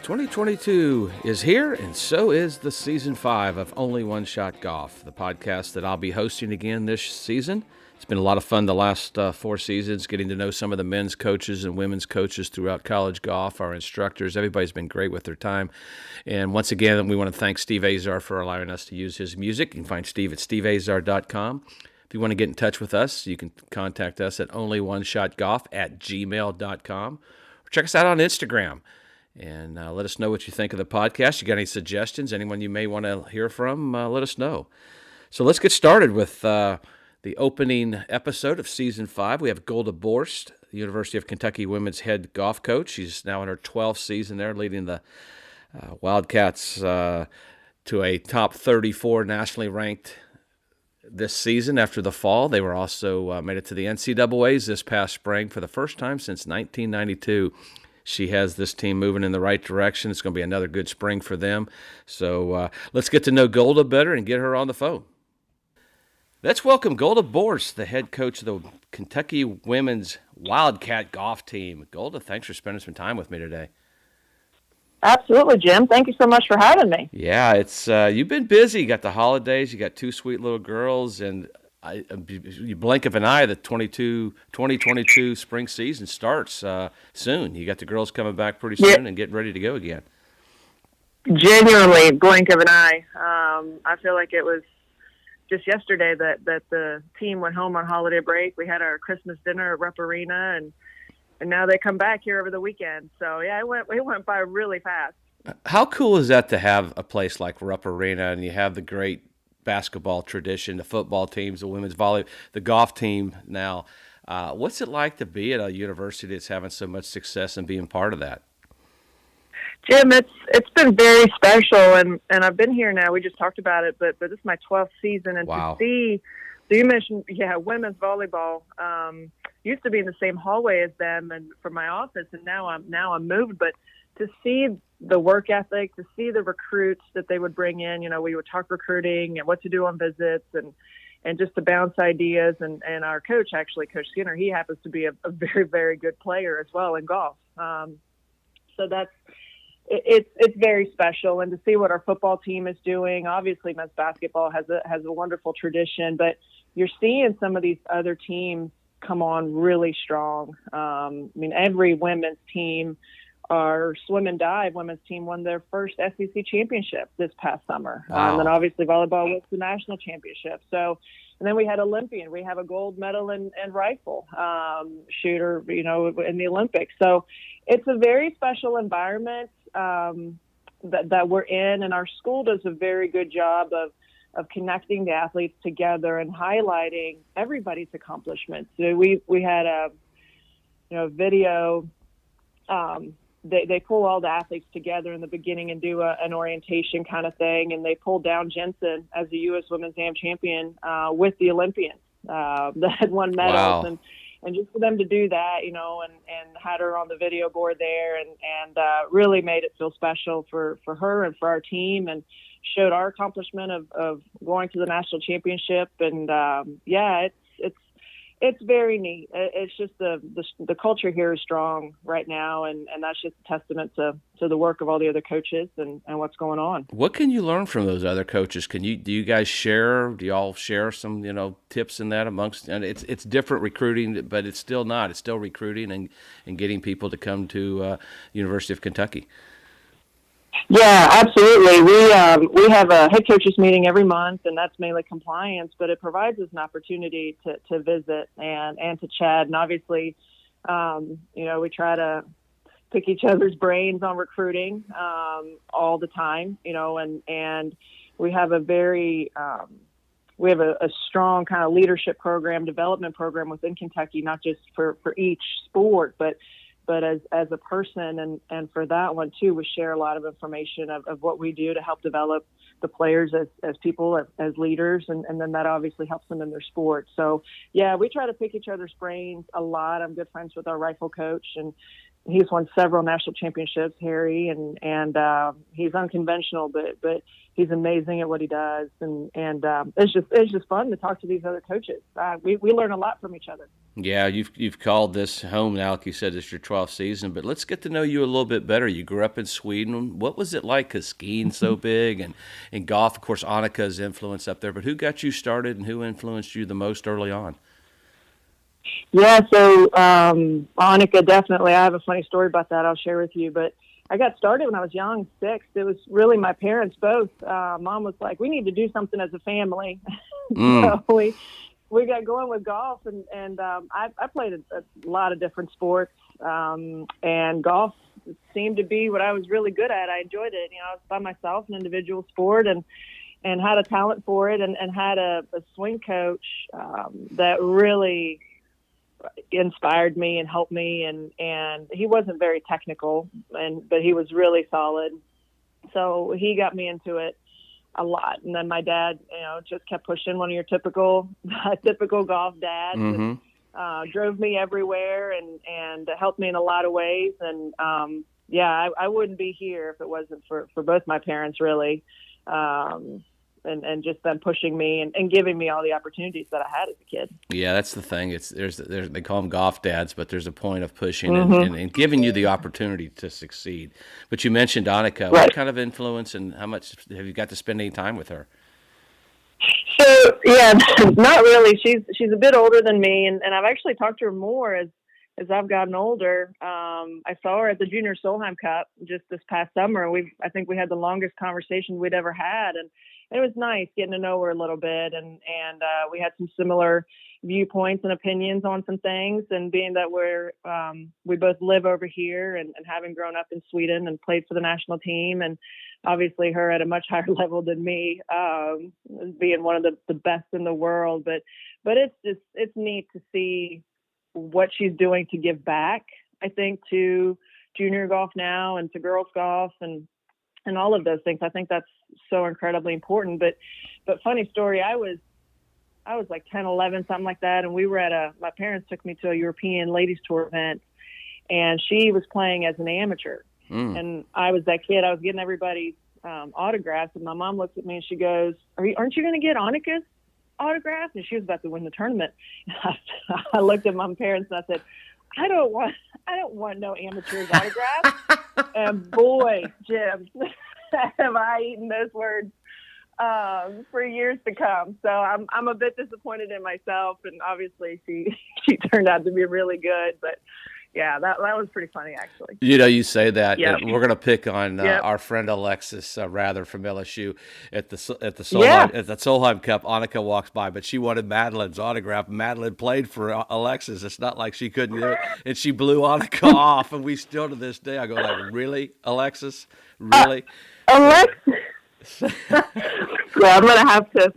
2022 is here, and so is the Season 5 of Only One Shot Golf, the podcast that I'll be hosting again this season. It's been a lot of fun the last 4 seasons, getting to know some of the men's coaches and women's coaches throughout college golf, our instructors. Everybody's been great with their time. And once again, we want to thank Steve Azar for allowing us to use his music. You can find Steve at steveazar.com. If you want to get in touch with us, you can contact us at onlyoneshotgolf@gmail.com. Or check us out on Instagram. And let us know what you think of the podcast. You got any suggestions, anyone you may want to hear from, let us know. So let's get started with the opening episode of Season 5. We have Golda Borst, the University of Kentucky women's head golf coach. She's now in her 12th season there, leading the Wildcats to a top 34 nationally ranked this season after the fall. They were also made it to the NCAAs this past spring for the first time since 1992. She has this team moving in the right direction. It's going to be another good spring for them. So let's get to know Golda better and get her on the phone. Let's welcome Golda Borst, the head coach of the Kentucky women's Wildcat golf team. Golda, thanks for spending some time with me today. Absolutely, Jim. Thank you so much for having me. Yeah, it's you've been busy. You got the holidays. You got 2 sweet little girls, and you blink of an eye, the 2022 spring season starts soon. You got the girls coming back pretty soon and getting ready to go again. Genuinely, blink of an eye. I feel like it was just yesterday that the team went home on holiday break. We had our Christmas dinner at Rupp Arena, and now they come back here over the weekend. So, yeah, it went by really fast. How cool is that to have a place like Rupp Arena, and you have the great basketball tradition, the football teams, the women's volley, the golf team now. What's it like to be at a university that's having so much success and being part of that? Jim, it's been very special, and I've been here now. We just talked about it, but this is my 12th season, and wow. To see, so you mentioned, women's volleyball. Used to be in the same hallway as them, and from my office, and now I'm moved. But to see the work ethic, to see the recruits that they would bring in, we would talk recruiting and what to do on visits, and just to bounce ideas. And our coach, actually, Coach Skinner, he happens to be a very, very good player as well in golf. So it's very special. And to see what our football team is doing, obviously men's basketball has a wonderful tradition, but you're seeing some of these other teams come on really strong. Every women's team, our swim and dive women's team, won their first SEC championship this past summer. Wow. And obviously volleyball was the national championship. So, and then we had Olympian. We have a gold medal in rifle shooter, in the Olympics. So it's a very special environment that we're in, and our school does a very good job of connecting the athletes together and highlighting everybody's accomplishments. So we had a video. They pull all the athletes together in the beginning and do an orientation kind of thing, and they pulled down Jensen as the U.S. Women's Am champion with the Olympians that had won medals. Wow. And just for them to do that, and had her on the video board there and really made it feel special for her and for our team, and showed our accomplishment of going to the national championship. And it's very neat. It's just the culture here is strong right now, and that's just a testament to the work of all the other coaches and what's going on. What can you learn from those other coaches? Do you guys share? Do y'all share some tips in that amongst? And it's different recruiting, but it's still not. It's still recruiting and getting people to come to University of Kentucky. Yeah, absolutely. We have a head coaches meeting every month, and that's mainly compliance, but it provides us an opportunity to visit and to chat. And obviously, we try to pick each other's brains on recruiting all the time, and we have a very we have a strong kind of leadership program, development program within Kentucky, not just for each sport, but as a person, and for that one too, we share a lot of information of what we do to help develop the players as people, as leaders, and then that obviously helps them in their sport. So yeah, we try to pick each other's brains a lot. I'm good friends with our rifle coach, and he's won several national championships, Harry, and he's unconventional, but he's amazing at what he does, and it's just fun to talk to these other coaches. We learn a lot from each other. Yeah, you've called this home now, like you said, it's your 12th season, but let's get to know you a little bit better. You grew up in Sweden. What was it like? Because skiing's so big, and golf, of course, Annika's influence up there, but who got you started and who influenced you the most early on? Yeah, so Annika, definitely. I have a funny story about that I'll share with you, but I got started when I was young, 6. It was really my parents both. Mom was like, we need to do something as a family. So we got going with golf, and I played a lot of different sports, and golf seemed to be what I was really good at. I enjoyed it. I was by myself, an individual sport, and had a talent for it, and had a swing coach that really inspired me and helped me, and he wasn't very technical, but he was really solid. So he got me into it a lot. And then my dad, just kept pushing, one of your typical golf dads, and drove me everywhere and helped me in a lot of ways. And I wouldn't be here if it wasn't for both my parents, really. And just them pushing me and giving me all the opportunities that I had as a kid. Yeah, that's the thing. They call them golf dads, but there's a point of pushing and giving you the opportunity to succeed. But you mentioned Annika. Right. What kind of influence and how much have you got to spend any time with her? So, yeah, not really. She's a bit older than me, and I've actually talked to her more as I've gotten older. I saw her at the Junior Solheim Cup just this past summer. I think we had the longest conversation we'd ever had, and it was nice getting to know her a little bit, and we had some similar viewpoints and opinions on some things. And being that we both live over here, and having grown up in Sweden and played for the national team, and obviously her at a much higher level than me, being one of the best in the world. But it's neat to see what she's doing to give back, I think, to junior golf now and to girls golf and all of those things. I think that's so incredibly important. But funny story, I was like 10, 11, something like that. And we were my parents took me to a European ladies tour event, and she was playing as an amateur. And I was that kid. I was getting everybody's autographs. And my mom looked at me and she goes, aren't you going to get Annika's autograph? And she was about to win the tournament. I looked at my parents and I said, I don't want no amateur's autograph. And boy, Jim, have I eaten those words for years to come. So I'm a bit disappointed in myself, and obviously she turned out to be really good. But yeah, that was pretty funny, actually. You say that. Yep. We're going to pick on our friend Alexis Rather from LSU at the Solheim Cup. Annika walks by, but she wanted Madeline's autograph. Madeline played for Alexis. It's not like she couldn't do it, and she blew Annika off. And we still to this day, I go like, really, Alexis, really, Alexis. Yeah, I'm gonna have to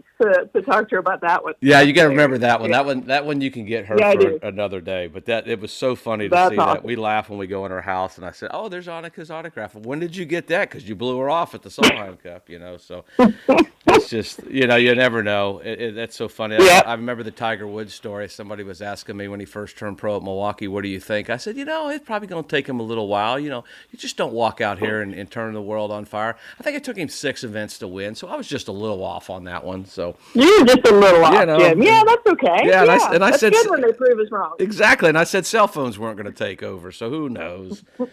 talk to her about that one. Yeah, you got to remember that one. Yeah. That one you can get her for another day. But it was so funny to see awesome. That. We laugh when we go in her house, and I said, "Oh, there's Annika's autograph. When did you get that? Because you blew her off at the Solheim Cup, So it's just, you never know. That's so funny. Yeah. I remember the Tiger Woods story. Somebody was asking me when he first turned pro at Milwaukee, "What do you think?" I said, it's probably going to take him a little while. You just don't walk out here and turn the world on fire. I think it took him 6 events to win, so I was just a little off on that one. So you're just a little off, Jim. Yeah, that's okay. Yeah, and I that's said good when they prove us wrong. Exactly, and I said cell phones weren't going to take over, so who knows? So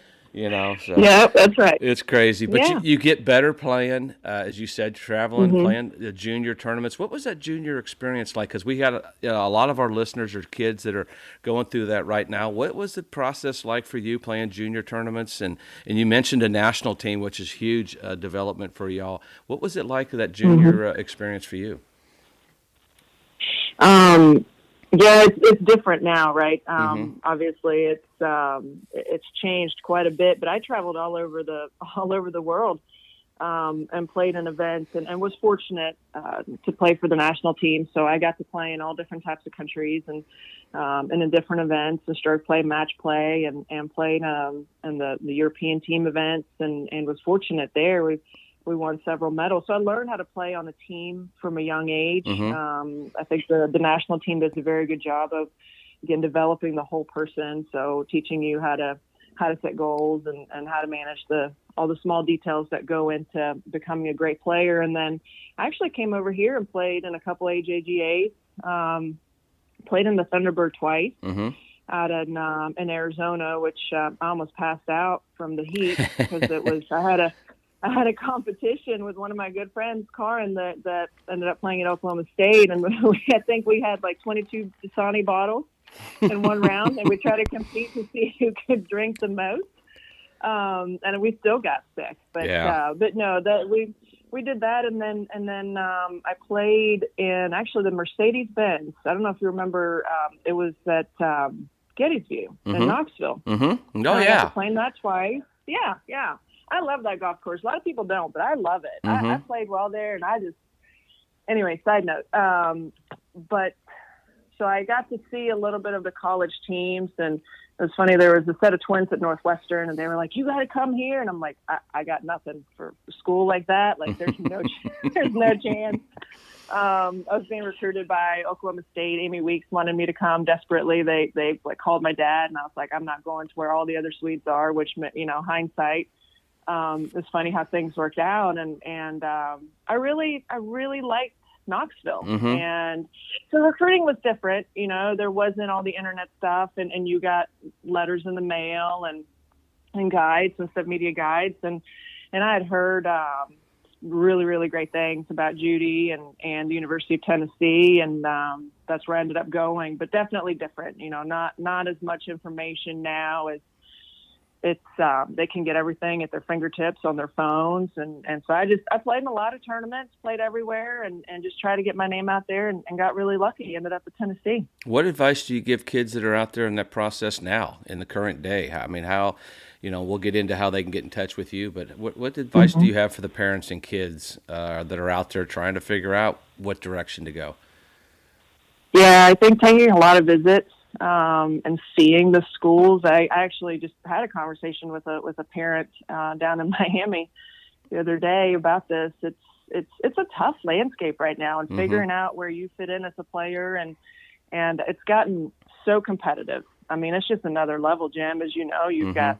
yeah, that's right. It's crazy, but you get better playing, as you said, traveling, playing the junior tournaments. What was that junior experience like? Because we got a lot of our listeners are kids that are going through that right now. What was the process like for you playing junior tournaments? And you mentioned a national team, which is huge development for y'all. What was it like, that junior experience for you? Yeah, it's different now, right? Obviously, it's changed quite a bit. But I traveled all over the world and played in events, and was fortunate to play for the national team. So I got to play in all different types of countries and in different events, and started playing match play and played in the European team events, and was fortunate there. We won several medals. So I learned how to play on a team from a young age. I think the national team does a very good job of, again, developing the whole person. So teaching you how how to set goals and how to manage all the small details that go into becoming a great player. And then I actually came over here and played in a couple AJGAs, played in the Thunderbird twice out in Arizona, which I almost passed out from the heat because I had a competition with one of my good friends, Karin, that ended up playing at Oklahoma State. And I think we had like 22 Dasani bottles in one round, and we tried to compete to see who could drink the most. And we still got sick, but no, that we did that. And then I played in actually the Mercedes-Benz. I don't know if you remember, it was at Gettysview in Knoxville. Mm-hmm. Oh, I yeah. got to play that twice. Yeah. I love that golf course. A lot of people don't, but I love it. I played well there, and anyway, side note. But so I got to see a little bit of the college teams, and it was funny. There was a set of twins at Northwestern, and they were like, "You got to come here." And I'm like, I got nothing for school like that. Like, there's no chance. I was being recruited by Oklahoma State. Amy Weeks wanted me to come desperately. They like called my dad, and I was like, I'm not going to where all the other Swedes are, which, hindsight. It's funny how things worked out. And I really liked Knoxville. And so recruiting was different. There wasn't all the internet stuff, and you got letters in the mail and guides and stuff, media guides. And I had heard, really, really great things about Judy and the University of Tennessee. And, that's where I ended up going, but definitely different, not as much information now as they can get everything at their fingertips on their phones. And so I played in a lot of tournaments, played everywhere, and just tried to get my name out there and got really lucky. Ended up at Tennessee. What advice do you give kids that are out there in that process now in the current day? How, we'll get into how they can get in touch with you, but what advice do you have for the parents and kids that are out there trying to figure out what direction to go? Yeah, I think taking a lot of visits, and seeing the schools. I actually just had a conversation with a parent down in Miami the other day about this. It's a tough landscape right now, and figuring out where you fit in as a player, and it's gotten so competitive. I mean, it's just another level, Jim. As you know, you have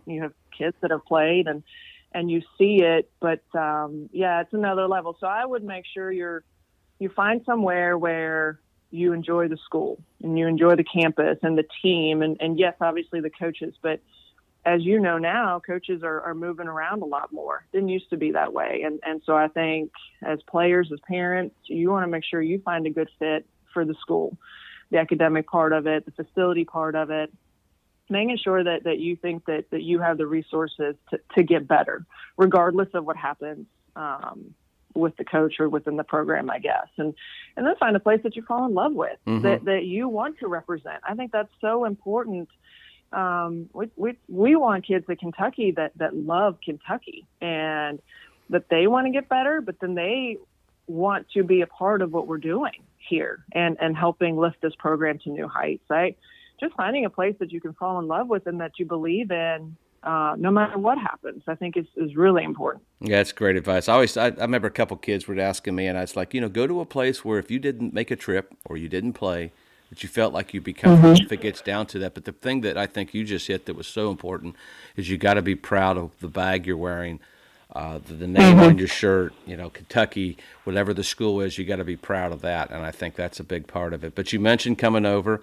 kids that have played, and you see it, but it's another level. So I would make sure you find somewhere where you enjoy the school and you enjoy the campus and the team, and yes, obviously the coaches, but as you know now, coaches are moving around a lot more. Didn't used to be that way. And so I think as players, as parents, you want to make sure you find a good fit for the school, the academic part of it, the facility part of it, making sure that you think that you have the resources to get better, regardless of what happens with the coach or within the program, I guess. And then find a place that you fall in love with, that you want to represent. I think that's so important. We want kids at Kentucky that love Kentucky and that they want to get better, but then they want to be a part of what we're doing here and helping lift this program to new heights, right? Just finding a place that you can fall in love with and that you believe in, no matter what happens, I think is really important. Yeah, that's great advice. I remember a couple kids were asking me, and I was like, go to a place where if you didn't make a trip or you didn't play, that you felt like you'd be comfortable if it gets down to that. But the thing that I think you just hit that was so important is you got to be proud of the bag you're wearing, the name on your shirt, Kentucky, whatever the school is, you got to be proud of that. And I think that's a big part of it. But you mentioned coming over.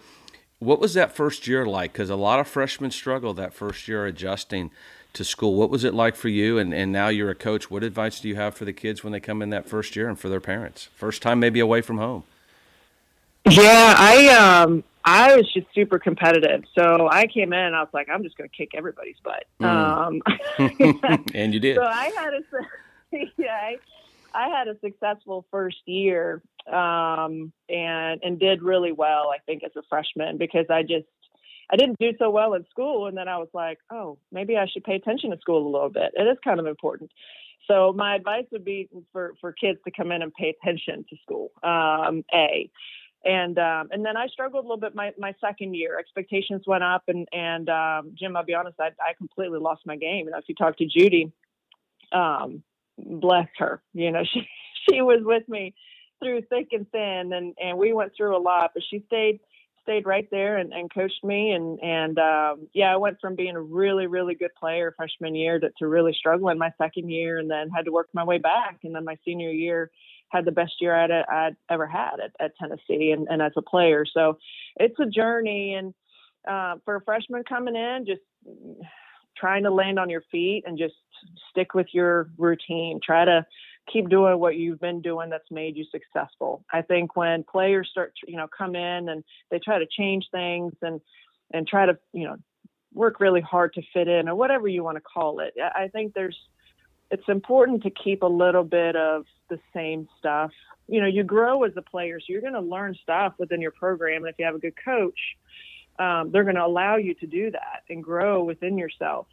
What was that first year like? Because a lot of freshmen struggle that first year adjusting to school. What was it like for you? And now you're a coach. What advice do you have for the kids when they come in that first year and for their parents? First time maybe away from home. Yeah, I was just super competitive. So I came in and I was like, I'm just going to kick everybody's butt. And you did. So I had a successful first year and did really well, I think, as a freshman, because I didn't do so well in school. And then I was like, oh, maybe I should pay attention to school a little bit. It is kind of important. So my advice would be for kids to come in and pay attention to school, And then I struggled a little bit my second year. Expectations went up, and Jim, I'll be honest, I completely lost my game. If you talk to Judy, bless her, she was with me through thick and thin, and we went through a lot, but she stayed stayed right there and coached me. And I went from being a really, really good player freshman year to really struggling my second year, and then had to work my way back. And then my senior year had the best year I'd ever had at Tennessee and as a player. So it's a journey. And for a freshman coming in, just trying to land on your feet and just stick with your routine. Try to keep doing what you've been doing that's made you successful. I think when players start, come in and they try to change things and try to, work really hard to fit in, or whatever you want to call it. I think it's important to keep a little bit of the same stuff. You grow as a player, so you're going to learn stuff within your program. And if you have a good coach, they're going to allow you to do that and grow within yourself.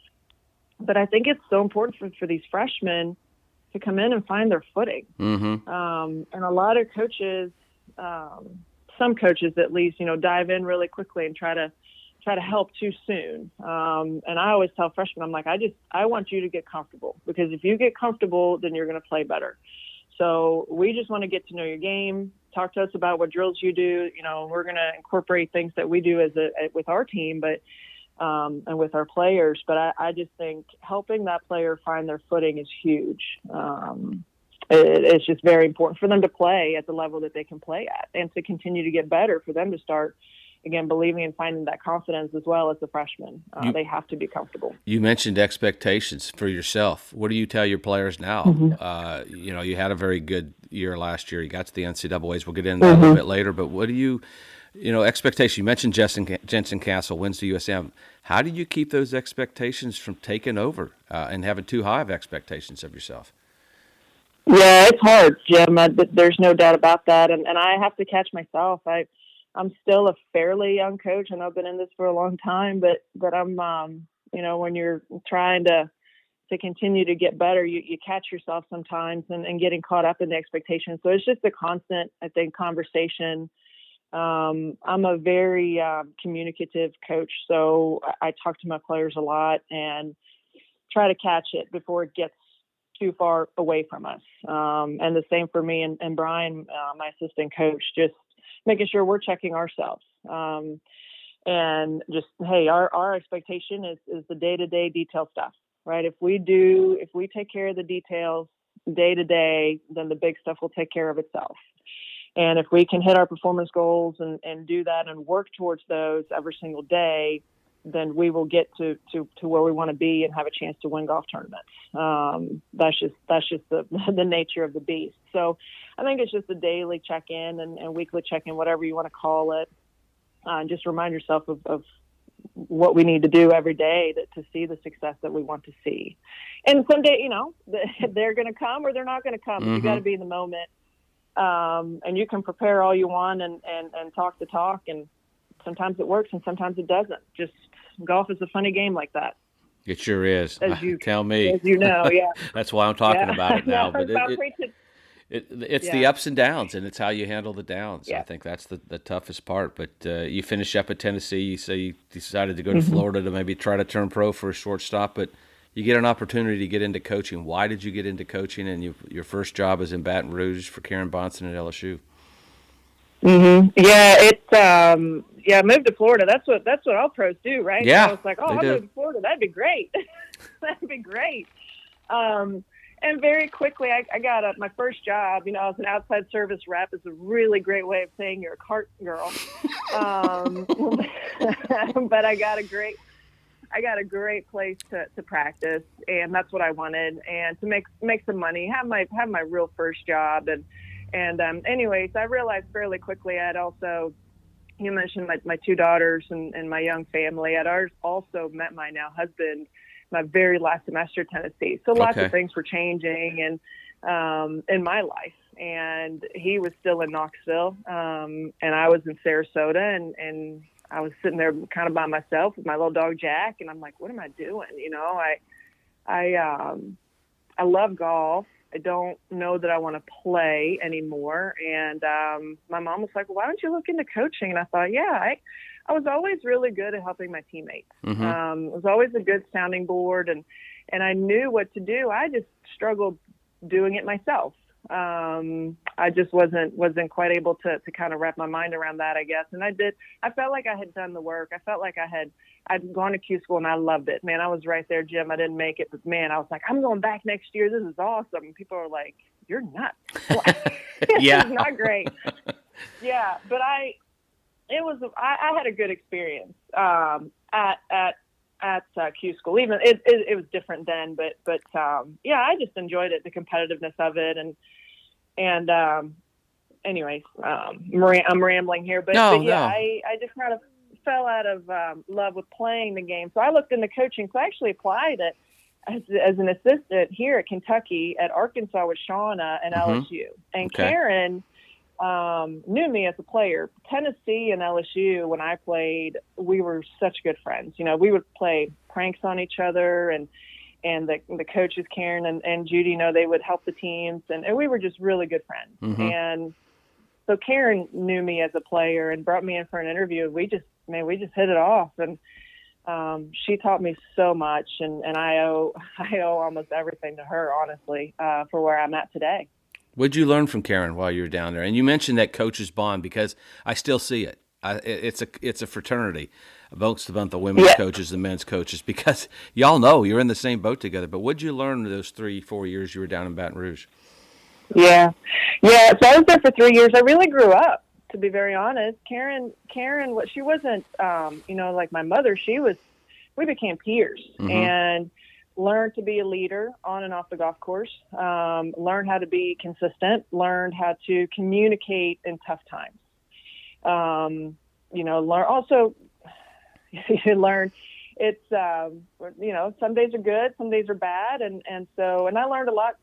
But I think it's so important for these freshmen to come in and find their footing. Mm-hmm. And a lot of coaches, some coaches at least, dive in really quickly and try to help too soon. And I always tell freshmen, I'm like, I want you to get comfortable, because if you get comfortable, then you're going to play better. So we just want to get to know your game. Talk to us about what drills you do. We're going to incorporate things that we do with our team, but and with our players. But I just think helping that player find their footing is huge. It's just very important for them to play at the level that they can play at, and to continue to get better, for them to start, again, believing and finding that confidence as well as a freshman. They have to be comfortable. You mentioned expectations for yourself. What do you tell your players now? Mm-hmm. You had a very good year last year. You got to the NCAAs. We'll get into that a little bit later. But what do you expectations? You mentioned Jensen Castle wins the USM. How do you keep those expectations from taking over and having too high of expectations of yourself? Yeah, it's hard, Jim. There's no doubt about that. And I have to catch myself. I'm still a fairly young coach, and I've been in this for a long time, but I'm, when you're trying to continue to get better, you catch yourself sometimes and getting caught up in the expectations. So it's just a constant, I think, conversation. I'm a very communicative coach, so I talk to my players a lot and try to catch it before it gets too far away from us. And the same for me and Brian, my assistant coach, just making sure we're checking ourselves. And just, hey, our expectation is the day-to-day detail stuff, right? If we take care of the details day to day, then the big stuff will take care of itself. And if we can hit our performance goals and do that and work towards those every single day, then we will get to where we want to be and have a chance to win golf tournaments. That's just the nature of the beast. So I think it's just a daily check-in and weekly check-in, whatever you want to call it. And just remind yourself of what we need to do every day to see the success that we want to see. And someday, they're going to come or they're not going to come. Mm-hmm. You got to be in the moment. And you can prepare all you want and talk the talk, and sometimes it works and sometimes it doesn't. Just golf is a funny game like that. It sure is. Tell me. As you know, yeah. That's why I'm talking about it now. But it's yeah. the ups and downs, and it's how you handle the downs. Yeah. I think that's the toughest part. But you finish up at Tennessee. You say you decided to go to Florida to maybe try to turn pro for a short stop, but you get an opportunity to get into coaching. Why did you get into coaching? And your first job is in Baton Rouge for Karen Bonson at LSU. Mm-hmm. Yeah, I moved to Florida. That's what all pros do, right? Yeah, so it's like, I'll move to Florida. That'd be great. That'd be great. And very quickly, I got my first job. I was an outside service rep. It's a really great way of saying you're a cart girl. But I got a great place to practice, and that's what I wanted, and to make some money, have my real first job, and anyways, I realized fairly quickly I'd also, you mentioned my two daughters and my young family. I'd also met my now husband my very last semester at Tennessee, so lots of things were changing and in my life, and he was still in Knoxville, and I was in Sarasota, and I was sitting there kind of by myself with my little dog Jack, and I'm like, what am I doing? I love golf. I don't know that I want to play anymore. And my mom was like, well, why don't you look into coaching? And I thought, I was always really good at helping my teammates. Mm-hmm. It was always a good sounding board, and I knew what to do. I just struggled doing it myself. I just wasn't quite able to kind of wrap my mind around that, I guess. And I felt like I had done the work. I felt like I'd gone to Q school and I loved it. Man, I was right there, Jim. I didn't make it, but man, I was like, I'm going back next year. This is awesome. And people are like, you're nuts. Yeah. It's not great. Yeah. But I had a good experience, at Q school. Even it was different then, but yeah, I just enjoyed it, the competitiveness of it, and anyways, I'm rambling here, but yeah, no. I just kind of fell out of love with playing the game. So I looked into coaching. So I actually applied it as an assistant here at Kentucky, at Arkansas with Shauna and LSU. And okay. Karen knew me as a player. Tennessee and LSU, when I played, we were such good friends. You know, we would play pranks on each other, and the coaches, Karen and Judy, you know, they would help the teams, and we were just really good friends. Mm-hmm. And so Karen knew me as a player and brought me in for an interview. We just hit it off, and she taught me so much, and I owe almost everything to her, honestly, for where I'm at today. What'd you learn from Karen while you were down there? And you mentioned that coaches bond, because I still see it. It's a fraternity amongst the women's coaches and men's coaches, because y'all know you're in the same boat together. But what'd you learn those 3-4 years you were down in Baton Rouge? Yeah. So I was there for 3 years. I really grew up, to be very honest. Karen, what she wasn't, like my mother. We became peers, mm-hmm. and learned to be a leader on and off the golf course, learned how to be consistent, learned how to communicate in tough times. You learn it's, some days are good, some days are bad. And I learned a lot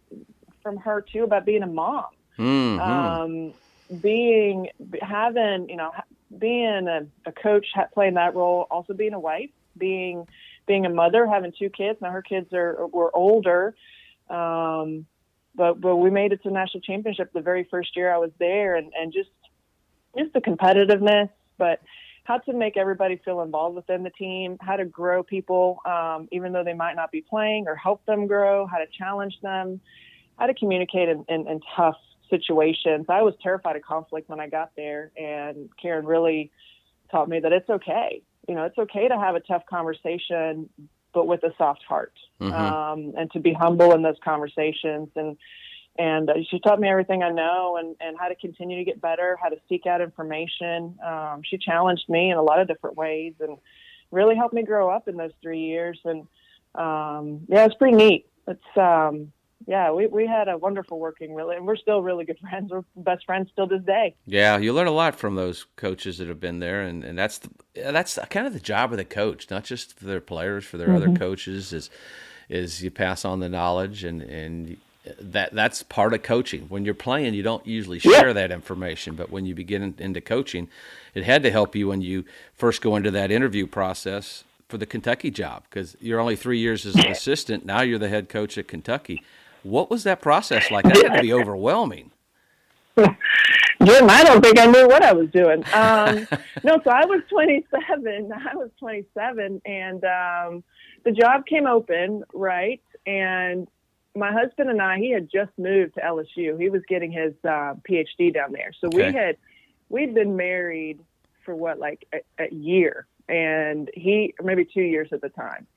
from her too about being a mom, mm-hmm. being a coach, playing that role, also being a wife, being a mother, having 2 kids. Now her kids were older, but we made it to national championship the very first year I was there, and just the competitiveness, but how to make everybody feel involved within the team, how to grow people, even though they might not be playing, or help them grow, how to challenge them, how to communicate in tough situations. I was terrified of conflict when I got there, and Karen really taught me that it's okay. You know, it's okay to have a tough conversation, but with a soft heart, mm-hmm. And to be humble in those conversations. And she taught me everything I know, and how to continue to get better, how to seek out information. She challenged me in a lot of different ways, and really helped me grow up in those 3 years. And it's pretty neat. It's we had a wonderful working, really, and we're still really good friends. We're best friends still this day. Yeah, you learn a lot from those coaches that have been there, and that's kind of the job of the coach, not just for their players, for their mm-hmm. other coaches, is you pass on the knowledge, and that's part of coaching. When you're playing, you don't usually share that information, but when you begin into coaching, it had to help you when you first go into that interview process for the Kentucky job, because you're only 3 years as an assistant. Now you're the head coach at Kentucky. What was that process like? That had to be overwhelming. Jim, I don't think I knew what I was doing. No, so I was 27, and the job came open, right? And my husband and I, he had just moved to LSU. He was getting his PhD down there. So okay. we'd been married for a year, and maybe 2 years at the time.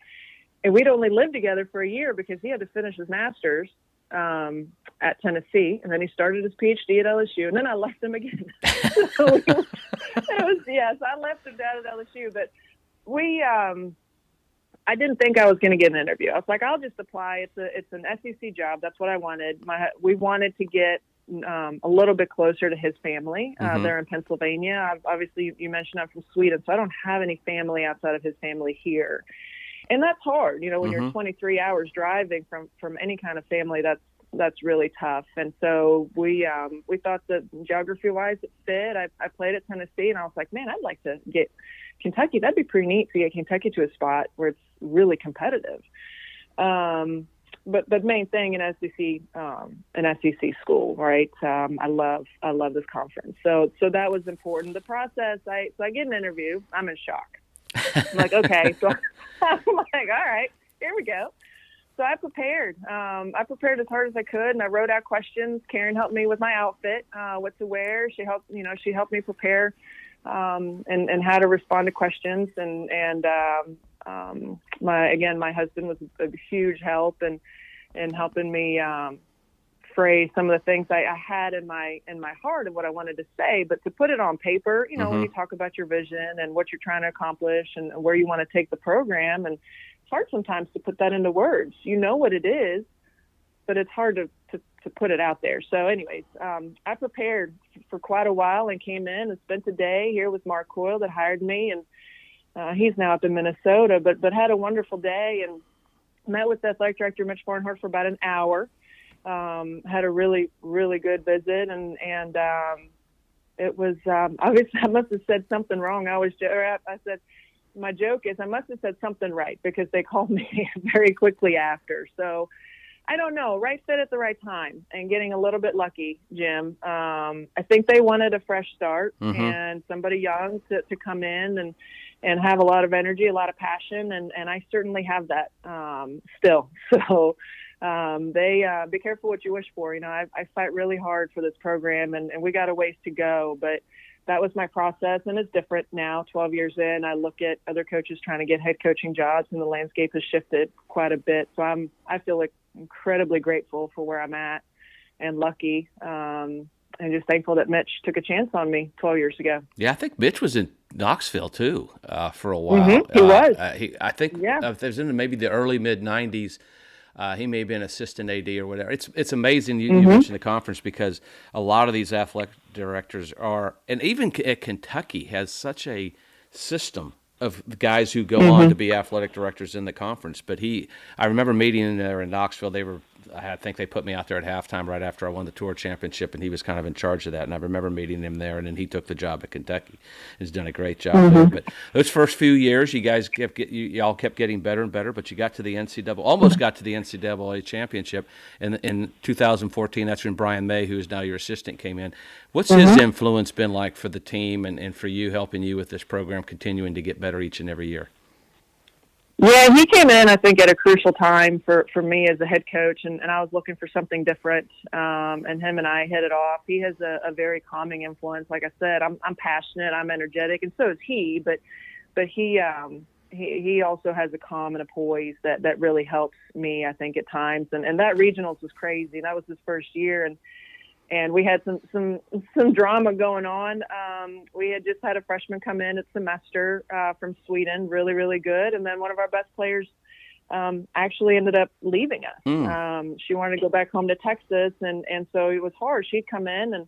And we'd only lived together for a year because he had to finish his master's at Tennessee, and then he started his PhD at LSU, and then I left him again. So I left him down at LSU, but I didn't think I was going to get an interview. I was like, I'll just apply. It's an SEC job. That's what I wanted. We wanted to get a little bit closer to his family. Mm-hmm. They're in Pennsylvania. Obviously, you mentioned I'm from Sweden, so I don't have any family outside of his family here. And that's hard, when mm-hmm. you're 23 hours driving from any kind of family. That's really tough. And so we thought that geography-wise it fit. I played at Tennessee, and I was like, man, I'd like to get Kentucky. That'd be pretty neat to get Kentucky to a spot where it's really competitive. But the main thing an SEC school, right? I love this conference. So that was important. The process. I get an interview. I'm in shock. I'm like, okay. So I'm like, all right, here we go. So I prepared. I prepared as hard as I could, and I wrote out questions. Karen helped me with my outfit, what to wear. She helped me prepare, and how to respond to questions. And my husband was a huge help in helping me phrase some of the things I had in my heart of what I wanted to say, but to put it on paper, when you talk about your vision and what you're trying to accomplish and where you want to take the program, and it's hard sometimes to put that into words. You know what it is, but it's hard to put it out there. So anyways, I prepared for quite a while and came in and spent a day here with Mark Coyle that hired me, and he's now up in Minnesota, but had a wonderful day and met with the athletic director, Mitch Barnhart, for about an hour. Had a really, really good visit, and it was obviously I must have said something wrong. I said, my joke is I must have said something right, because they called me very quickly after. So I don't know, right fit at the right time and getting a little bit lucky, Jim. I think they wanted a fresh start and somebody young to come in and have a lot of energy, a lot of passion, and I certainly have that still. So they be careful what you wish for. I fight really hard for this program, and we got a ways to go, but that was my process, and it's different now. 12 years in, I look at other coaches trying to get head coaching jobs, and the landscape has shifted quite a bit. So I feel like incredibly grateful for where I'm at and lucky, and just thankful that Mitch took a chance on me 12 years ago. Yeah, I think Mitch was in Knoxville too for a while. He was. I think if it was in maybe the early mid '90s. He may have been assistant AD or whatever. It's amazing you mentioned the conference, because a lot of these athletic directors are, and even at Kentucky has such a system of the guys who go on to be athletic directors in the conference. But I remember meeting there in Knoxville. I think they put me out there at halftime right after I won the tour championship, and he was kind of in charge of that. And I remember meeting him there, and then he took the job at Kentucky. He's done a great job there. But those first few years, you guys y'all kept getting better and better. But you got to the almost got to the NCAA championship. And in 2014, that's when Brian May, who is now your assistant, came in. What's his influence been like for the team and for you, helping you with this program, continuing to get better each and every year? Yeah, he came in, I think, at a crucial time for me as a head coach, and I was looking for something different, and him and I hit it off. He has a very calming influence. Like I said, I'm passionate, I'm energetic, and so is he, but he also has a calm and a poise that really helps me, I think, at times. And that regionals was crazy. That was his first year, and we had some drama going on. We had just had a freshman come in at semester from Sweden, really, really good. And then one of our best players actually ended up leaving us. She wanted to go back home to Texas, and so it was hard. She'd come in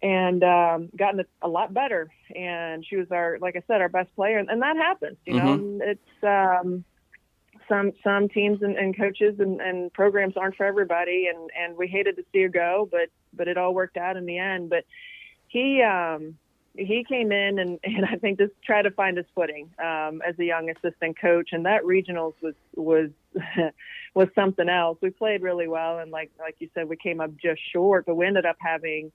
and gotten a lot better. And she was like I said, our best player. And that happens, It's some teams and coaches and programs aren't for everybody, and we hated to see her go, but it all worked out in the end. But he came in and I think just tried to find his footing as a young assistant coach, and that regionals was was something else. We played really well, and like you said, we came up just short, but we ended up having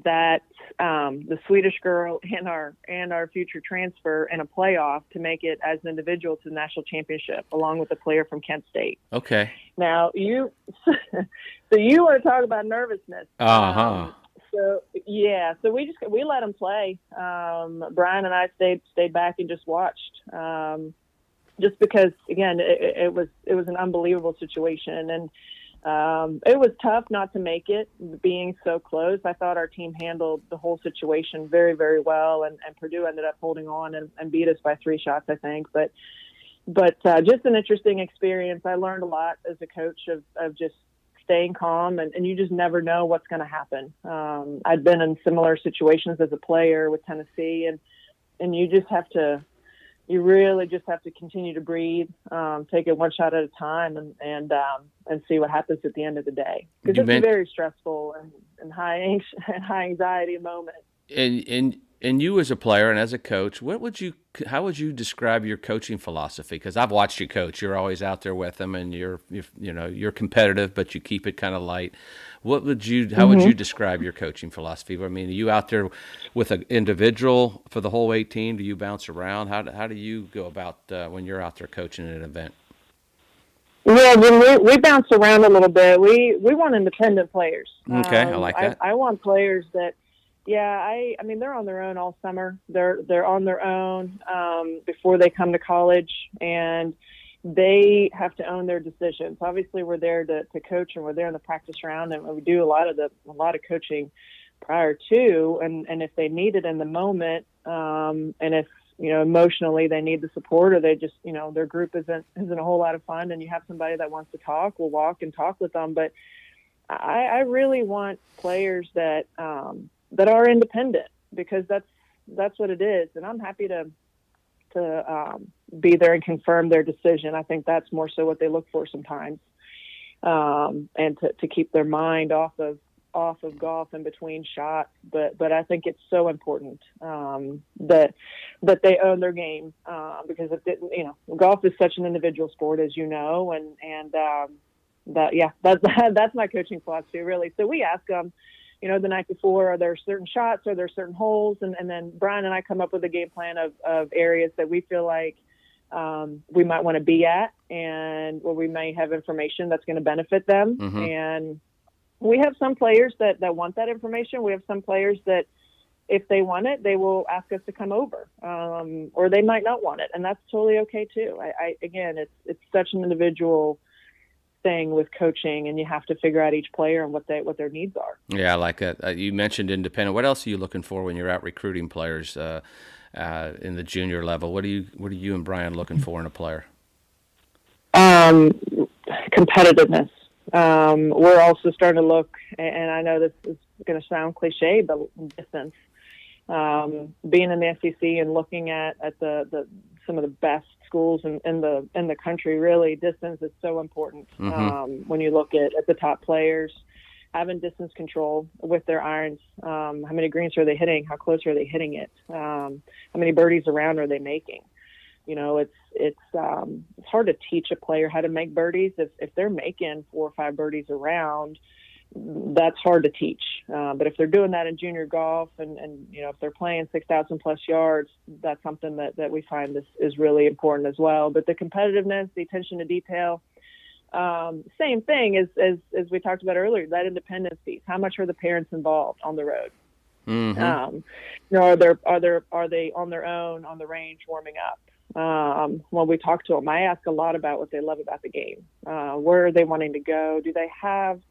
that the Swedish girl and our future transfer in a playoff to make it as an individual to the national championship, along with a player from Kent State. Okay. Now you want to talk about nervousness. So we let him play. Brian and I stayed back and just watched, just because again it was an unbelievable situation, and it was tough not to make it, being so close. I thought our team handled the whole situation very, very well, and Purdue ended up holding on and beat us by 3 shots, I think. But just an interesting experience. I learned a lot as a coach of just staying calm, and you just never know what's going to happen. I'd been in similar situations as a player with Tennessee, and you really just have to continue to breathe, take it one shot at a time, and see what happens at the end of the day. Because it's a very stressful and high anxiety moment. And you as a player and as a coach, how would you describe your coaching philosophy? Because I've watched you coach. You're always out there with them, and you're competitive, but you keep it kind of light. How would you describe your coaching philosophy? I mean, are you out there with an individual for the whole 18? Do you bounce around? How do you go about when you're out there coaching at an event? Yeah, when we bounce around a little bit. We want independent players. Okay, I like that. I want players that, yeah, I mean they're on their own all summer. They're on their own before they come to college, and they have to own their decisions. Obviously, we're there to coach, and we're there in the practice round, and we do a lot of coaching prior to, and if they need it in the moment, and if emotionally they need the support, or they just their group isn't a whole lot of fun, and you have somebody that wants to talk, we'll walk and talk with them. But I really want players that are independent, because that's what it is, and I'm happy to be there and confirm their decision. I think that's more so what they look for sometimes, and to keep their mind off of golf in between shots. But I think it's so important that they own their game, because if it, golf is such an individual sport, as you know, and that's my coaching philosophy, really. So we ask them, the night before, are there certain shots, are there certain holes, and then Brian and I come up with a game plan of areas that we feel like we might want to be at, and where we may have information that's going to benefit them. Mm-hmm. And we have some players that want that information. We have some players that, if they want it, they will ask us to come over, or they might not want it, and that's totally okay too. Again, it's such an individual thing with coaching, and you have to figure out each player and what their needs are. Yeah, I like that. You mentioned independent. What else are you looking for when you're out recruiting players in the junior level? What are you and Brian looking for in a player? Competitiveness. We're also starting to look, and I know this is going to sound cliche, but distance. Being in the SEC and looking at the some of the best schools in the country, really, distance is so important. Mm-hmm. When you look at the top players, having distance control with their irons. How many greens are they hitting? How close are they hitting it? How many birdies around are they making? It's hard to teach a player how to make birdies. If they're making 4 or 5 birdies around, that's hard to teach. But if they're doing that in junior golf, and if they're playing 6,000 plus yards, that's something that we find is really important as well. But the competitiveness, the attention to detail, same thing as we talked about earlier, that independence piece. How much are the parents involved on the road? Mm-hmm. Are they on their own on the range warming up? When we talk to them, I ask a lot about what they love about the game. Where are they wanting to go? Do they have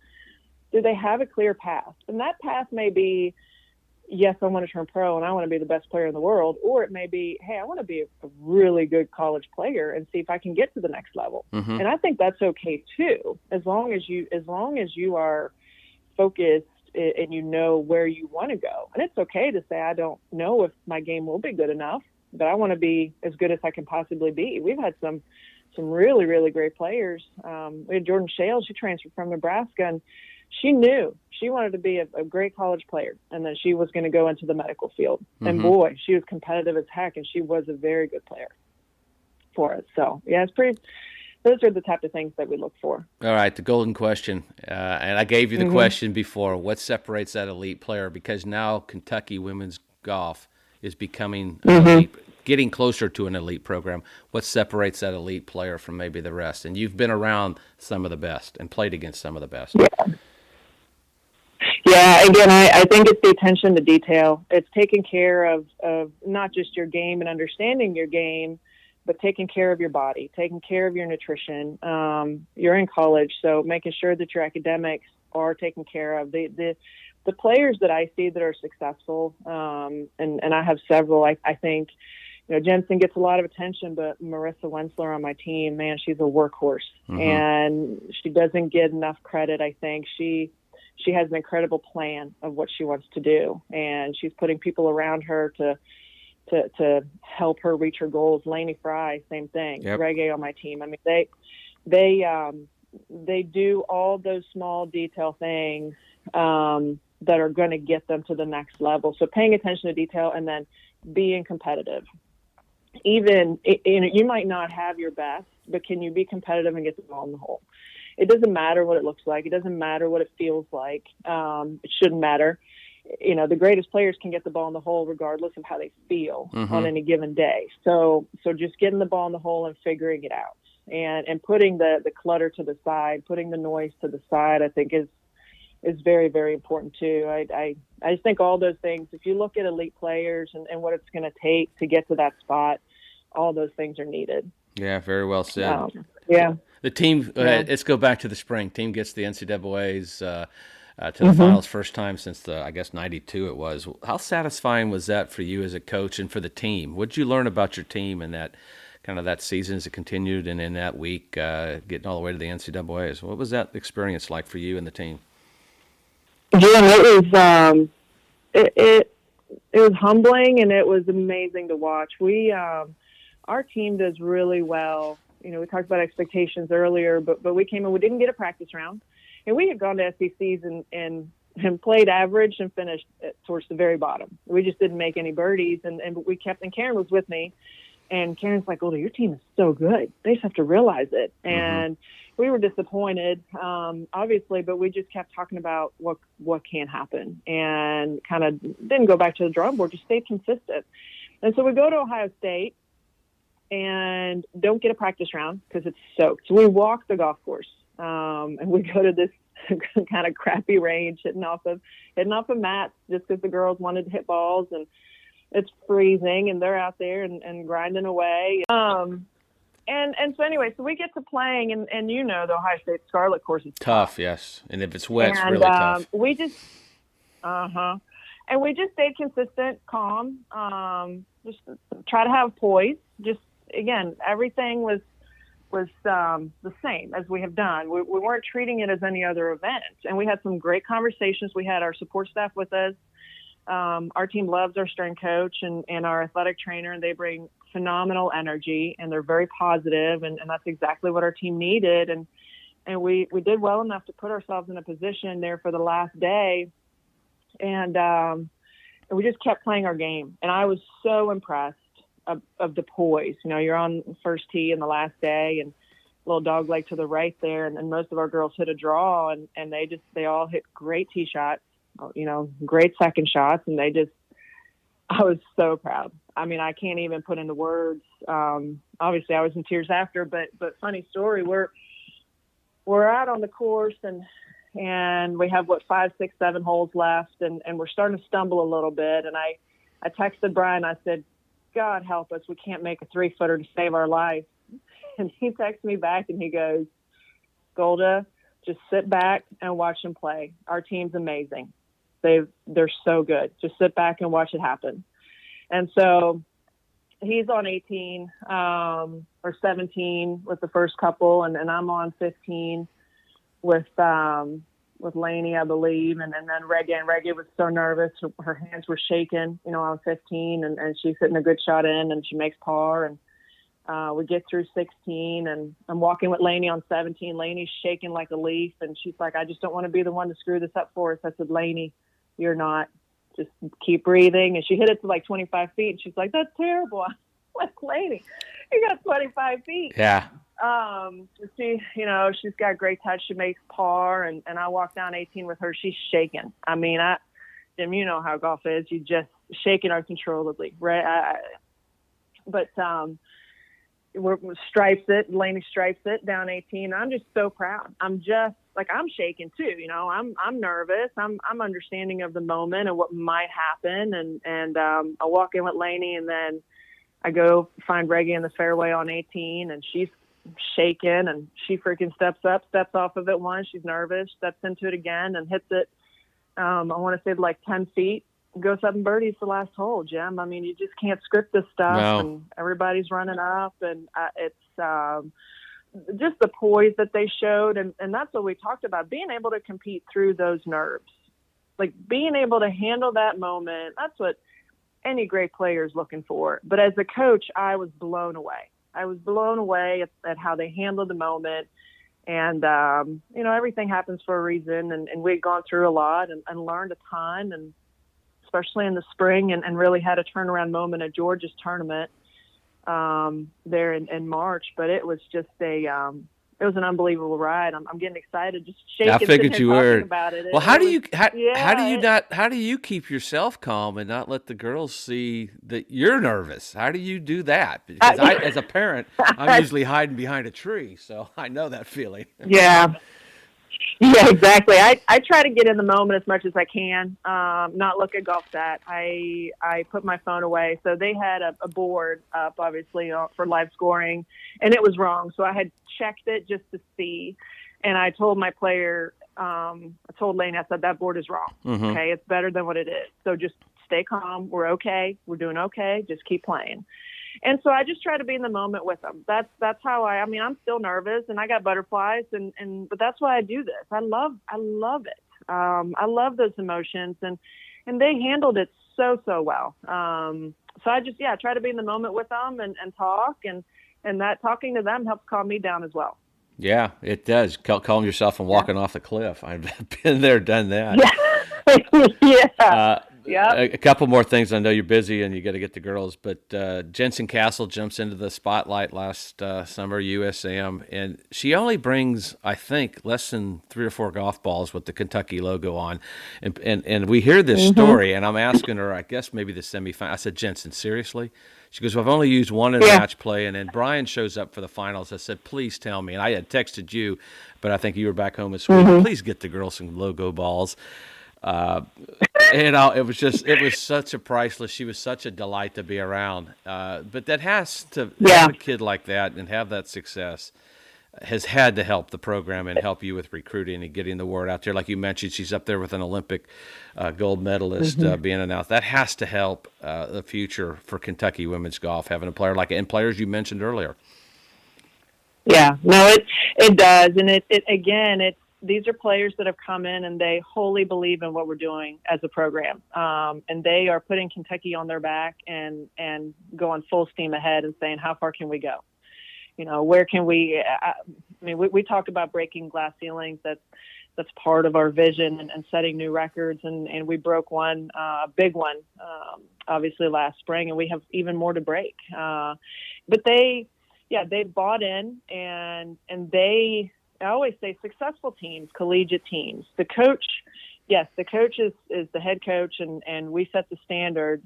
a clear path? And that path may be, yes, I want to turn pro and I want to be the best player in the world. Or it may be, hey, I want to be a really good college player and see if I can get to the next level. Mm-hmm. And I think that's okay too, as long as you are focused and you know where you want to go. And it's okay to say, I don't know if my game will be good enough, but I want to be as good as I can possibly be. We've had some really, really great players. We had Jordan Shales. She transferred from Nebraska, and she knew she wanted to be a great college player, and then she was going to go into the medical field. Mm-hmm. And boy, she was competitive as heck, and she was a very good player for us. So yeah, those are the type of things that we look for. All right, the golden question, and I gave you the question before. What separates that elite player? Because now Kentucky women's golf is becoming elite, getting closer to an elite program. What separates that elite player from maybe the rest? And you've been around some of the best and played against some of the best. Yeah, again, I think it's the attention to detail. It's taking care of not just your game and understanding your game, but taking care of your body, taking care of your nutrition. You're in college, so making sure that your academics are taken care of. The players that I see that are successful, and I have several, I think, Jensen gets a lot of attention, but Marissa Wensler on my team, man, she's a workhorse, and she doesn't get enough credit. I think she has an incredible plan of what she wants to do, and she's putting people around her to help her reach her goals. Lainey Fry, same thing. Yep. Reggae on my team. I mean, they do all those small detail things that are going to get them to the next level. So paying attention to detail and then being competitive. Even you might not have your best, but can you be competitive and get the ball in the hole? It doesn't matter what it looks like. It doesn't matter what it feels like. It shouldn't matter. The greatest players can get the ball in the hole regardless of how they feel on any given day. So just getting the ball in the hole and figuring it out. and putting the clutter to the side, putting the noise to the side, I think is very, very important too. I just think all those things, if you look at elite players and what it's going to take to get to that spot, all those things are needed. Yeah, very well said. Yeah. The team, let's go back to the spring. Team gets the NCAA's to the finals first time since I guess, 92 it was. How satisfying was that for you as a coach and for the team? What did you learn about your team in that kind of that season as it continued and in that week getting all the way to the NCAA's? What was that experience like for you and the team? Yeah, it was it was humbling and it was amazing to watch. Our team does really well. You know, we talked about expectations earlier, but we came in, we didn't get a practice round, and we had gone to SECs and played average and finished towards the very bottom. We just didn't make any birdies, and we kept. And Karen was with me, and Karen's like, "Golda, your team is so good. They just have to realize it." And we were disappointed, obviously, but we just kept talking about what can happen, and kind of didn't go back to the drawing board. Just stayed consistent. And so we go to Ohio State and don't get a practice round because it's soaked. So we walk the golf course, and we go to this kind of crappy range, hitting off of mats just because the girls wanted to hit balls, and it's freezing, and they're out there and grinding away. And so anyway, so we get to playing, and you know the Ohio State Scarlet course is tough, yes, and if it's wet, it's really tough. We just and we just stayed consistent, calm, just try to have poise. Just again, everything was the same as we have done. We weren't treating it as any other event, and we had some great conversations. We had our support staff with us. Our team loves our strength coach and our athletic trainer, and they bring phenomenal energy, and they're very positive, and that's exactly what our team needed. And we did well enough to put ourselves in a position there for the last day, and we just kept playing our game. And I was so impressed of the poise. You know, you're on first tee in the last day, and little dog leg to the right there, and most of our girls hit a draw, and they all hit great tee shots, you know, great second shots, and I was so proud. I mean, I can't even put into words. Obviously I was in tears after, but funny story, we're out on the course, and we have 5, 6, 7 holes left, and we're starting to stumble a little bit, and I texted Brian. I said, God help us, we can't make a 3-footer to save our life. And he texts me back and he goes, Golda, just sit back and watch them play. Our team's amazing. They're so good. Just sit back and watch it happen. And so he's on 18 or 17 with the first couple, and I'm on 15 with Lainey, I believe, and then Reggie was so nervous. Her hands were shaking, you know, on 15, and she's hitting a good shot in, and she makes par, and we get through 16, and I'm walking with Lainey on 17. Lainey's shaking like a leaf, and she's like, I just don't want to be the one to screw this up for us. I said, Lainey, you're not. Just keep breathing. And she hit it to like 25 feet, and she's like, that's terrible. I'm like, Lainey, you got 25 feet. Yeah. She, you know, she's got great touch. She makes par, and I walk down 18 with her. She's shaking. I mean, Jim, you know how golf is. You just shaking uncontrollably, right? But we're stripes it. Lainey stripes it down 18. I'm just so proud. I'm just like, I'm shaking too. You know, I'm nervous. I'm understanding of the moment and what might happen. And I walk in with Lainey, and then I go find Reggie in the fairway on 18, and she's shaking, and she freaking steps off of it once. She's nervous, steps into it again, and hits it. I want to say like 10 feet. Goes up and birdies the last hole, Jim. I mean, you just can't script this stuff, No. And everybody's running up, and it's just the poise that they showed, and that's what we talked about, being able to compete through those nerves, like being able to handle that moment. That's what any great player is looking for. But as a coach, I was blown away. I was blown away at how they handled the moment. And, you know, everything happens for a reason. And we'd gone through a lot and learned a ton, and especially in the spring, and really had a turnaround moment at Georgia's tournament there in March. But it was just it was an unbelievable ride. I'm getting excited just shaking, I sitting figured here you talking were. about it. Well, how do you keep yourself calm and not let the girls see that you're nervous? How do you do that? Because as a parent, I'm usually hiding behind a tree, so I know that feeling. Yeah. Yeah, exactly. I try to get in the moment as much as I can, not look at golf stat. I put my phone away. So they had a board up, obviously, for live scoring, and it was wrong. So I had checked it just to see. And I told my player, I told Lane, I said, that board is wrong. Mm-hmm. Okay, it's better than what it is. So just stay calm. We're okay. We're doing okay. Just keep playing. And so I just try to be in the moment with them. That's how I mean, I'm still nervous and I got butterflies but that's why I do this. I love it. I love those emotions and they handled it so well. So I just, try to be in the moment with them and talk and that talking to them helps calm me down as well. Yeah, it does. Calm yourself and walking off the cliff. I've been there, done that. Yeah. Yeah. A couple more things. I know you're busy and you got to get the girls, but Jensen Castle jumps into the spotlight last summer, USAM, and she only brings, I think, less than 3 or 4 golf balls with the Kentucky logo on, and we hear this story, and I'm asking her, I guess maybe the semifinal. I said, Jensen, seriously? She goes, well, I've only used one in match play, and then Brian shows up for the finals. I said, please tell me, and I had texted you, but I think you were back home in Sweden. Please get the girls some logo balls. It was such a priceless. She was such a delight to be around. But that has to have a kid like that and have that success has had to help the program and help you with recruiting and getting the word out there. Like you mentioned, she's up there with an Olympic gold medalist being announced. That has to help the future for Kentucky women's golf, having a player like it, and players you mentioned earlier. Yeah, no, it does. And these are players that have come in and they wholly believe in what we're doing as a program. And they are putting Kentucky on their back and going full steam ahead and saying, how far can we go? Where can we, we talk about breaking glass ceilings. That's part of our vision and setting new records. And we broke one, a big one, obviously last spring, and we have even more to break. But they bought in and I always say successful teams, collegiate teams. The coach is the head coach and we set the standard.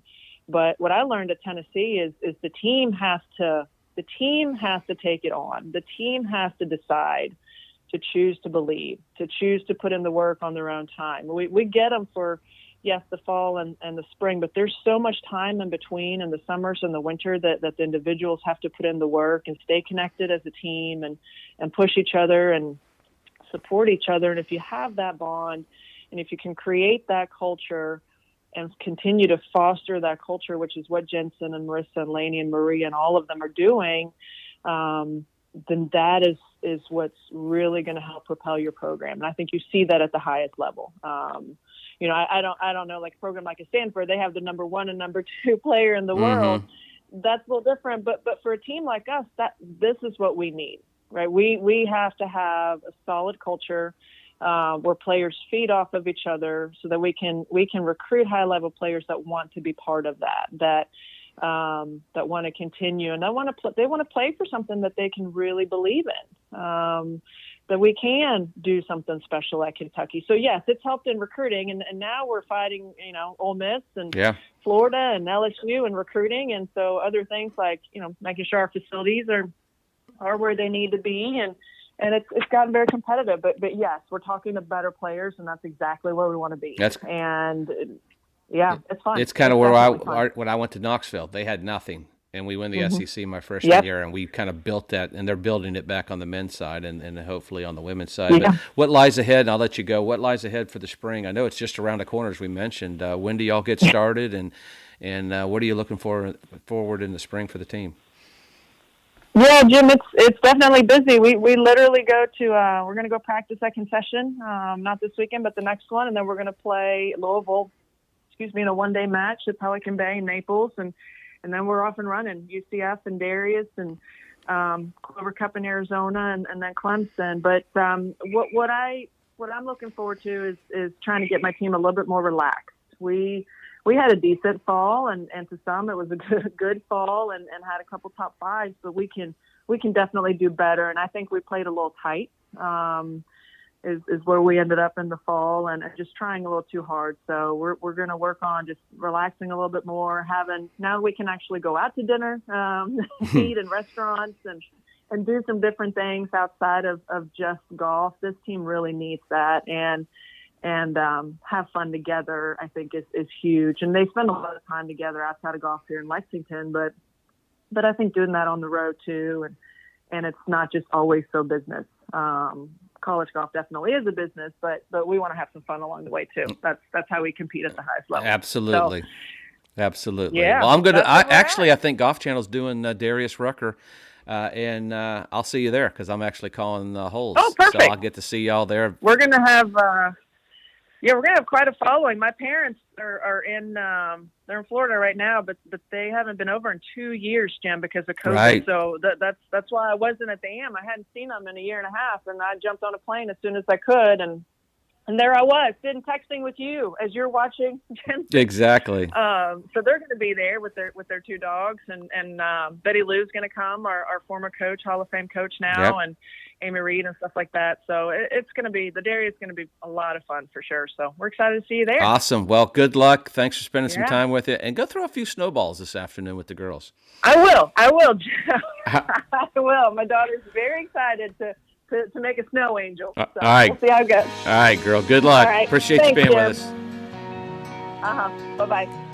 But what I learned at Tennessee is the team has to take it on. The team has to decide to choose to believe, to choose to put in the work on their own time. We get them for, the fall and the spring, but there's so much time in between in the summers and the winter that the individuals have to put in the work and stay connected as a team and push each other and support each other. And if you have that bond and if you can create that culture and continue to foster that culture, which is what Jensen and Marissa and Lainey and Maria and all of them are doing, then that is what's really going to help propel your program. And I think you see that at the highest level. I don't know, like a program like a Stanford, they have the number 1 and number 2 player in the world. That's a little different, but for a team like us, this is what we need, right? We have to have a solid culture where players feed off of each other so that we can recruit high level players that want to be part of that want to continue and they want to play for something that they can really believe in. That we can do something special at Kentucky. So yes, it's helped in recruiting and now we're fighting, Ole Miss and Florida and LSU and recruiting. And so other things like, making sure our facilities are where they need to be. And it's gotten very competitive, but yes, we're talking to better players and that's exactly where we want to be. It's fun. It's kind of where when I went to Knoxville, they had nothing. And we won the SEC my freshman year, and we kind of built that, and they're building it back on the men's side and hopefully on the women's side. Yeah. But what lies ahead, and I'll let you go, what lies ahead for the spring? I know it's just around the corner, as we mentioned. When do y'all get started, and what are you looking forward in the spring for the team? Yeah, Jim, it's definitely busy. We literally go to we're going to go practice at Concession, not this weekend, but the next one, and then we're going to play Louisville, in a one-day match at Pelican Bay in Naples, and then we're off and running, UCF and Darius and Clover Cup in Arizona and then Clemson. But what I'm looking forward to is trying to get my team a little bit more relaxed. We had a decent fall and to some it was a good fall and had a couple top fives, but we can we can definitely do better. And I think we played a little tight. Is where we ended up in the fall, and just trying a little too hard. So we're going to work on just relaxing a little bit more. Now we can actually go out to dinner, eat in restaurants, and do some different things outside of just golf. This team really needs that, and have fun together. I think is huge. And they spend a lot of time together outside of golf here in Lexington, but I think doing that on the road too, and it's not just always so business. College golf definitely is a business, but we want to have some fun along the way too. That's how we compete at the highest level. Absolutely. So, absolutely. Yeah, well, I'm gonna. I think Golf Channel's doing Darius Rucker, and I'll see you there because I'm actually calling the holes. Oh, perfect. So I'll get to see y'all there. We're gonna have quite a following. My parents are in they're in Florida right now, but they haven't been over in 2 years, Jim, because of COVID. Right. So that's why I wasn't at the AM. I hadn't seen them in a year and a half, and I jumped on a plane as soon as I could, and there I was, sitting texting with you as you're watching, Jim. Exactly. So they're going to be there with their two dogs, and Betty Lou's going to come, our former coach, Hall of Fame coach now, Yep. and Amy Reed and stuff like that. So it's going to be, the dairy is going to be a lot of fun for sure. So we're excited to see you there. Awesome. Well, good luck. Thanks for spending some Yeah. time with it, and go throw a few snowballs this afternoon with the girls. I will, Jim. I will. My daughter's very excited to make a snow angel. So All right. We'll see how it goes. All right, girl. Good luck. All right. Appreciate Thanks, you being Jim. with us. Bye-bye.